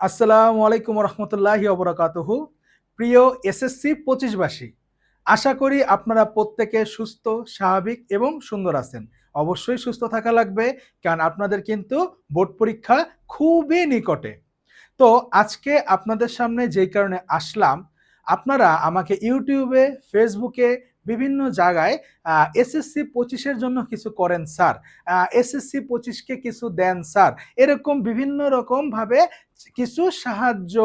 আসসালামু আলাইকুম রহমতুল্লাহি অবরাকাতুহু। প্রিয় এসএসসি 25বাসী, আশা করি আপনারা প্রত্যেকে সুস্থ, স্বাভাবিক এবং সুন্দর আছেন। অবশ্যই সুস্থ থাকা লাগবে, কারণ আপনাদের কিন্তু বোর্ড পরীক্ষা খুবই নিকটে। তো আজকে আপনাদের সামনে যেই কারণে আসলাম, আপনারা আমাকে ইউটিউবে, ফেসবুকে বিভিন্ন জায়গায় এসএসসি 25-এর জন্য কিছু করেন স্যার, এসএসসি 25-কে কিছু দেন স্যার, এরকম বিভিন্ন রকমভাবে কিছু সাহায্য,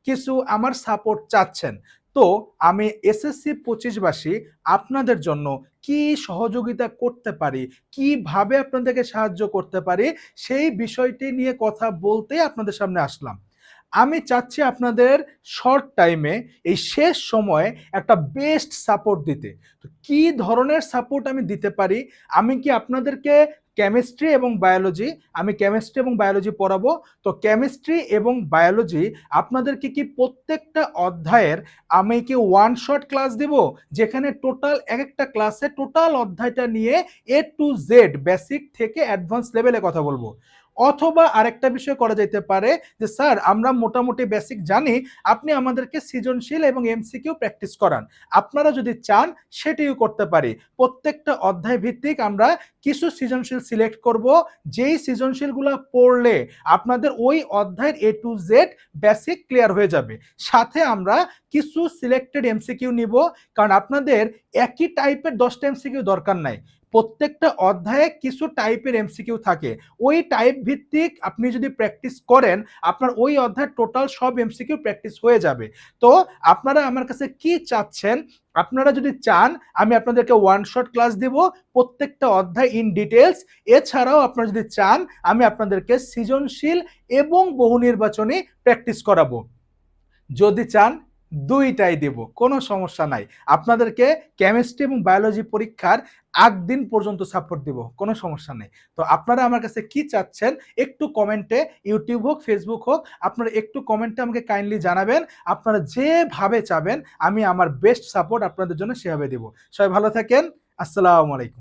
কিছু আমার সাপোর্ট চাচ্ছেন। তো আমি এসএসসি 25বাসী আপনাদের জন্য কি সহযোগিতা করতে পারি, কিভাবে আপনাদেরকে সাহায্য করতে পারি, সেই বিষয়টি নিয়ে কথা বলতেই আপনাদের সামনে আসলাম। আমি চাচ্ছি আপনাদের শর্ট টাইমে এই শেষ সময়ে একটা বেস্ট সাপোর্ট দিতে। তো কি ধরনের সাপোর্ট আমি দিতে পারি? আমি কি আপনাদেরকে কেমিস্ট্রি এবং বায়োলজি, আমি কেমিস্ট্রি এবং বায়োলজি পড়াবো। তো কেমিস্ট্রি এবং বায়োলজি আপনাদেরকে কি প্রত্যেকটা অধ্যায়ের আমি কি ওয়ান শট ক্লাস দিব, যেখানে টোটাল এক একটা ক্লাসে টোটাল অধ্যায়টা নিয়ে এ টু জেড বেসিক থেকে অ্যাডভান্স লেভেলে কথা বলবো। অথবা আরেকটা বিষয় করা যেতে পারে যে স্যার আমরা মোটামুটি বেসিক জানি, আপনি আমাদেরকে সৃজনশীল এবং এমসিকিউ প্র্যাকটিস করান। আপনারা যদি চান সেটিও করতে পারি। প্রত্যেকটা অধ্যায় ভিত্তিক আমরা কিছু সৃজনশীল সিলেক্ট করব, যেই সৃজনশীলগুলো পড়লে আপনাদের ওই অধ্যায়ের এ টু জেড বেসিক ক্লিয়ার হয়ে যাবে। সাথে আমরা কিছু সিলেক্টেড এমসিকিউ নিব, কারণ আপনাদের একই টাইপের 10টা এমসিকিউ দরকার নাই। প্রত্যেকটা অধ্যায়ে কিছু টাইপের এমসিকিউ থাকে, ওই টাইপ ভিত্তিক আপনি যদি প্র্যাকটিস করেন, আপনার ওই অধ্যায়ের টোটাল সব এমসিকিউ প্র্যাকটিস হয়ে যাবে। তো আপনারা আমার কাছে কি চাচ্ছেন? আপনারা যদি চান আমি আপনাদেরকে ওয়ান শট ক্লাস দেব প্রত্যেকটা অধ্যায় ইন ডিটেলস। এছাড়াও আপনারা যদি চান আমি আপনাদেরকে সৃজনশীল এবং বহু নির্বাচনী প্র্যাকটিস করাবো। যদি চান দুইটাই দেব, কোনো সমস্যা নাই। আপনাদেরকে কেমিস্ট্রি এবং বায়োলজি পরীক্ষার আগ দিন পর্যন্ত সাপোর্ট দিব, কোনো সমস্যা নেই। তো আপনারা আমার কাছে কি চাচ্ছেন একটু কমেন্টে, ইউটিউব হোক ফেসবুক হোক, আপনারা একটু কমেন্টে আমাকে কাইন্ডলি জানাবেন। আপনারা যেভাবে চাবেন আমি আমার বেস্ট সাপোর্ট আপনাদের জন্য সেভাবে দেব। সবাই ভালো থাকেন। আসসালামু আলাইকুম।